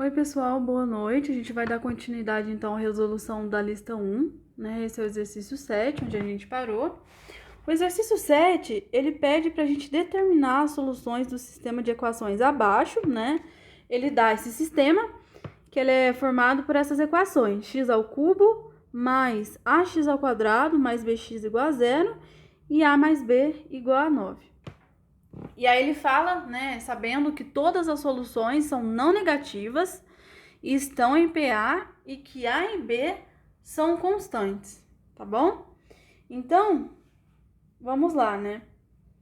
Oi, pessoal, boa noite. A gente vai dar continuidade, então, à resolução da lista 1, né? Esse é o exercício 7, onde a gente parou. O exercício 7, ele pede para a gente determinar as soluções do sistema de equações abaixo, né? Ele dá esse sistema, que ele é formado por essas equações: x ao cubo mais ax ao quadrado mais bx igual a zero e a mais b igual a 9. E aí ele fala, né, sabendo que todas as soluções são não negativas, estão em PA e que A e B são constantes, tá bom? Então, vamos lá, né?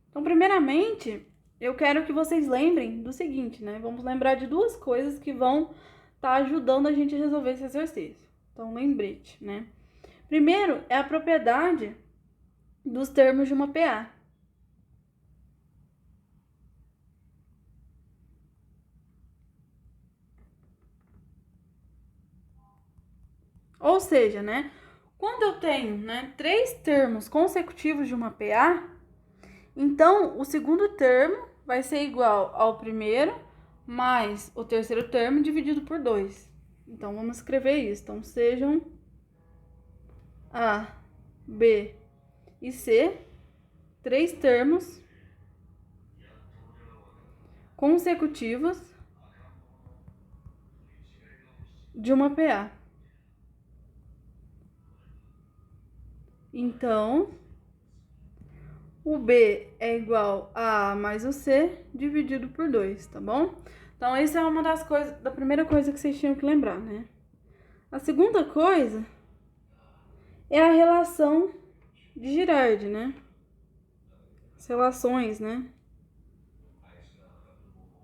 Então, primeiramente, eu quero que vocês lembrem do seguinte, né? Vamos lembrar de duas coisas que vão estar ajudando a gente a resolver esse exercício. Então, lembrete, né? Primeiro é a propriedade dos termos de uma PA. Ou seja, né, quando eu tenho, né, três termos consecutivos de uma PA, então o segundo termo vai ser igual ao primeiro mais o terceiro termo dividido por 2. Então vamos escrever isso. Então sejam A, B e C três termos consecutivos de uma PA. Então, o B é igual a A mais o C dividido por 2, tá bom? Então, essa é uma das coisas, da primeira coisa que vocês tinham que lembrar, né? A segunda coisa é a relação de Girardi, né? As relações, né?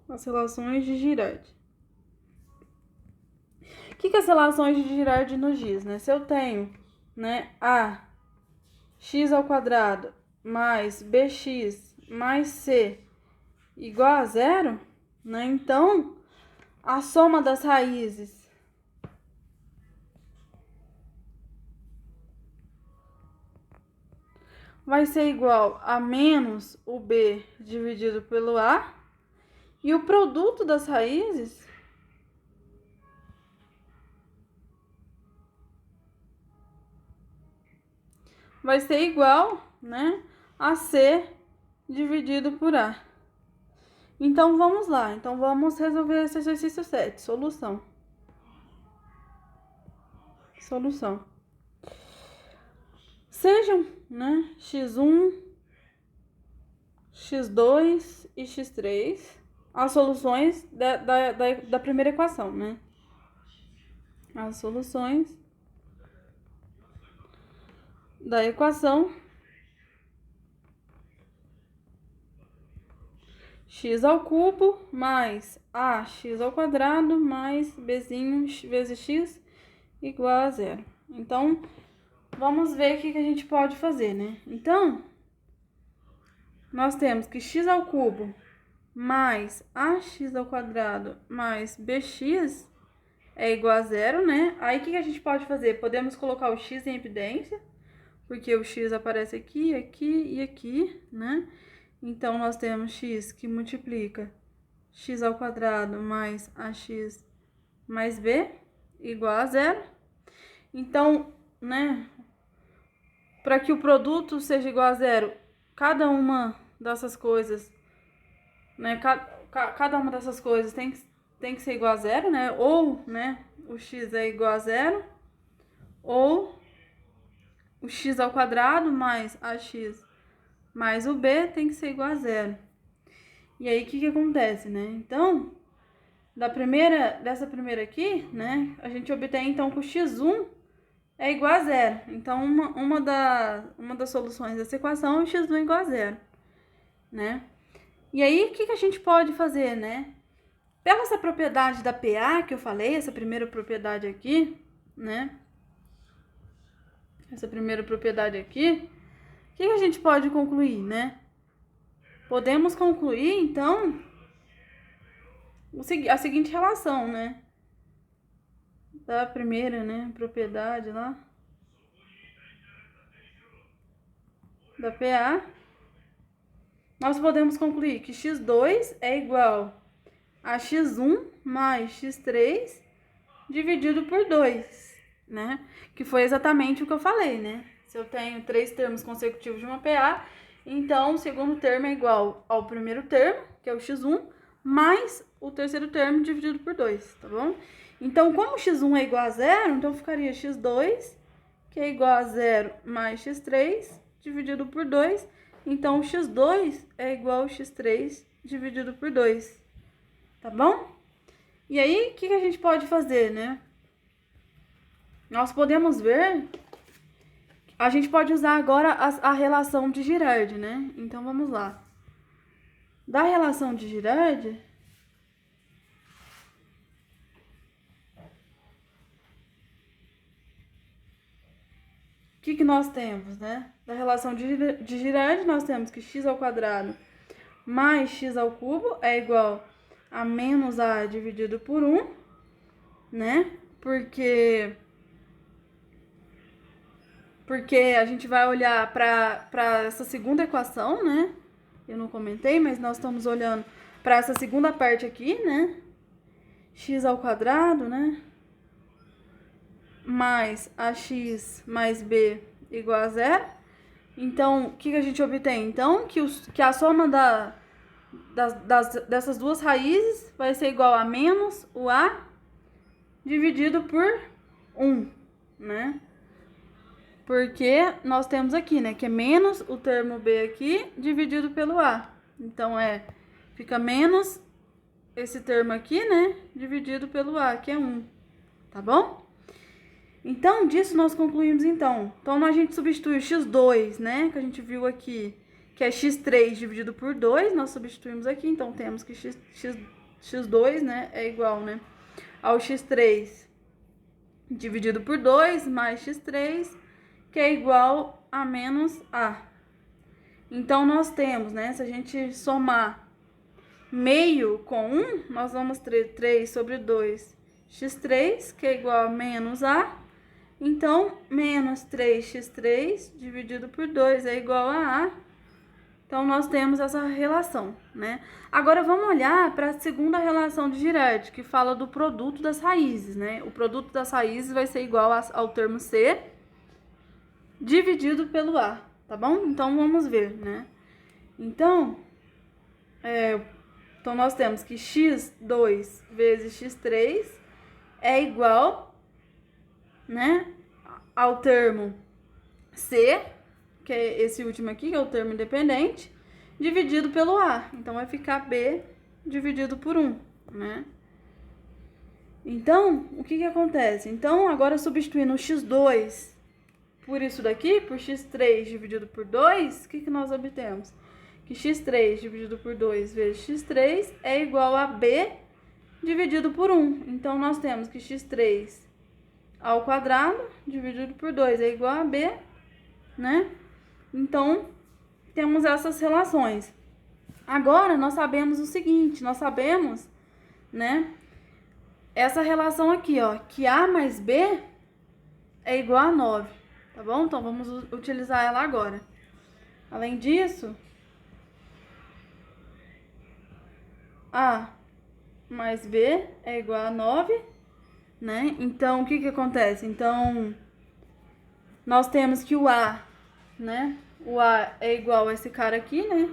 As relações de Girardi. O que as relações de Girardi nos diz, né? Se eu tenho, né, a x ao quadrado mais bx mais c igual a zero, né? Então, a soma das raízes vai ser igual a menos o b dividido pelo a, e o produto das raízes vai ser igual, né, a c dividido por a. Então, vamos lá. Então, vamos resolver esse exercício 7. Solução. Solução. Sejam, né, x1, x2 e x3 as soluções da primeira equação, né? As soluções da equação x ao cubo mais ax ao quadrado mais bzinho vezes x igual a zero. Então, vamos ver o que a gente pode fazer, né? Então, nós temos que x ao cubo mais ax ao quadrado mais bx é igual a zero, né? Aí, o que a gente pode fazer? Podemos colocar o x em evidência, porque o x aparece aqui, aqui e aqui, né? Então, nós temos x que multiplica x ao quadrado mais ax mais b igual a zero. Então, né, para que o produto seja igual a zero, cada uma dessas coisas, né, cada uma dessas coisas tem que ser igual a zero, né? Ou, né, o x é igual a zero, ou o x ao quadrado mais ax mais o b tem que ser igual a zero. E aí, o que acontece, né? Então, dessa primeira aqui, né, a gente obtém, então, que o x1 é igual a zero. Então, uma das soluções dessa equação é o x1 igual a zero, né? E aí, o que a gente pode fazer, né? Pela essa propriedade da PA que eu falei, essa primeira propriedade aqui, né? Essa primeira propriedade aqui, o que a gente pode concluir, né? Podemos concluir, então, a seguinte relação, né? Da primeira, né, propriedade lá, da PA, nós podemos concluir que x2 é igual a x1 mais x3 dividido por 2, né? Que foi exatamente o que eu falei, né? Se eu tenho 3 termos consecutivos de uma PA, então o segundo termo é igual ao primeiro termo, que é o x1, mais o terceiro termo dividido por 2, tá bom? Então, como x1 é igual a 0, então ficaria x2, que é igual a 0 mais x3 dividido por 2. Então, o x2 é igual ao x3 dividido por 2, tá bom? E aí, o que a gente pode fazer, né? Nós podemos ver... A gente pode usar agora a relação de Girard, né? Então, vamos lá. Da relação de Girard... O que nós temos, né? Da relação de Girard, nós temos que x ao quadrado mais x ao cubo é igual a menos a dividido por 1, né? Porque a gente vai olhar para essa segunda equação, né? Eu não comentei, mas nós estamos olhando para essa segunda parte aqui, né? X ao quadrado, né? Mais ax mais b igual a 0. Então, o que a gente obtém? Então, que a soma dessas duas raízes vai ser igual a menos o a dividido por 1, né? Porque nós temos aqui, né, que é menos o termo b aqui dividido pelo a. Então, fica menos esse termo aqui, né, dividido pelo a, que é 1, tá bom? Então, disso nós concluímos, então. Então, a gente substitui o x2, né, que a gente viu aqui, que é x3 dividido por 2, nós substituímos aqui. Então, temos que x2, né, é igual, né, ao x3 dividido por 2 mais x3, que é igual a menos a. Então, nós temos, né, se a gente somar meio com 1, nós vamos ter 3 sobre 2 x3, que é igual a menos a. Então, menos 3x3 dividido por 2 é igual a A. Então, nós temos essa relação, né? Agora, vamos olhar para a segunda relação de Girard, que fala do produto das raízes, né? O produto das raízes vai ser igual ao termo C dividido pelo A, tá bom? Então, vamos ver, né? Então, nós temos que x2 vezes x3 é igual, né, ao termo C, que é esse último aqui, que é o termo independente, dividido pelo A. Então, vai ficar B dividido por 1, né? Então, o que acontece? Então, agora substituindo o x2 por isso daqui, por x3 dividido por 2, o que nós obtemos? Que x3 dividido por 2 vezes x3 é igual a B dividido por 1. Então, nós temos que x3 ao quadrado dividido por 2 é igual a B, né? Então, temos essas relações. Agora, nós sabemos o seguinte, nós sabemos, né, essa relação aqui, ó, que A mais B é igual a 9, tá bom? Então, vamos utilizar ela agora. Além disso, A mais B é igual a 9, né? Então, o que acontece? Então, nós temos que o A, né? O A é igual a esse cara aqui, né?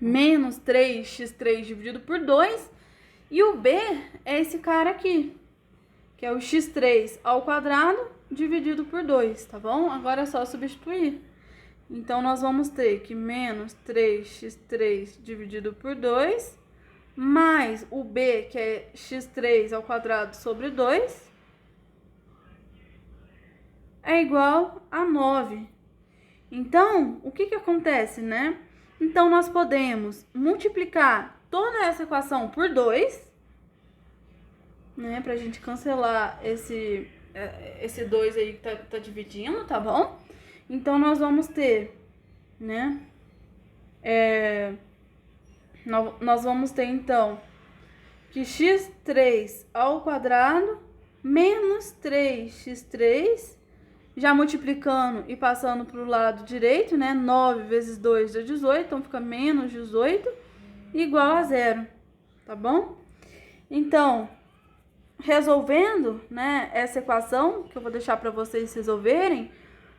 Menos 3x3 dividido por 2. E o B é esse cara aqui, que é o x3 ao quadrado dividido por 2, tá bom? Agora é só substituir. Então, nós vamos ter que menos 3x3 dividido por 2, mais o B, que é x3 ao quadrado sobre 2, é igual a 9. Então, o que acontece, né? Então, nós podemos multiplicar toda essa equação por 2, né? Pra gente cancelar esse 2 aí que tá dividindo, tá bom? Então, nós vamos ter, né? Nós vamos ter, então, que x3 ao quadrado menos 3x3, já multiplicando e passando para o lado direito, né? 9 vezes 2 dá 18, então fica menos 18. igual a zero, tá bom? Então, resolvendo, né, essa equação, que eu vou deixar para vocês resolverem,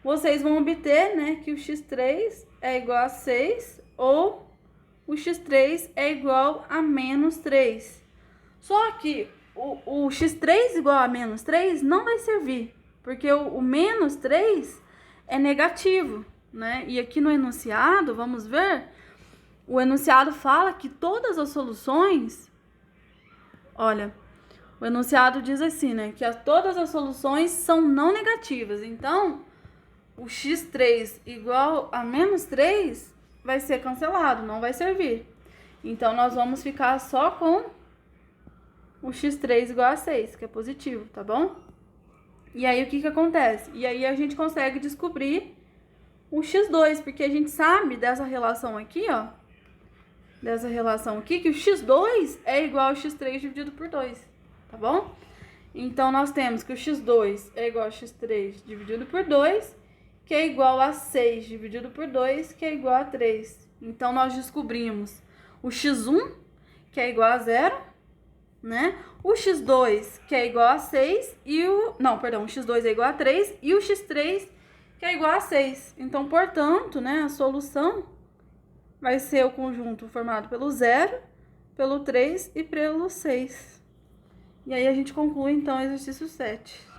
vocês vão obter, né, que o x3 é igual a 6 ou o x3 é igual a menos 3. Só que o x3 igual a menos 3 não vai servir, porque o menos 3 é negativo, né? E aqui no enunciado, vamos ver, o enunciado fala que todas as soluções, olha, o enunciado diz assim, né, que todas as soluções são não negativas. Então, o x3 igual a menos 3 vai ser cancelado, não vai servir. Então, nós vamos ficar só com o x3 igual a 6, que é positivo, tá bom? E aí, o que acontece? E aí, a gente consegue descobrir o x2, porque a gente sabe dessa relação aqui, ó, dessa relação aqui, que o x2 é igual ao x3 dividido por 2, tá bom? Então, nós temos que o x2 é igual a x3 dividido por 2, que é igual a 6 dividido por 2, que é igual a 3. Então, nós descobrimos o x1, que é igual a 0, né? O x2, que é igual a 6, e o... Não, perdão, o x2 é igual a 3, e o x3, que é igual a 6. Então, portanto, né, a solução vai ser o conjunto formado pelo 0, pelo 3 e pelo 6. E aí, a gente conclui, então, o exercício 7.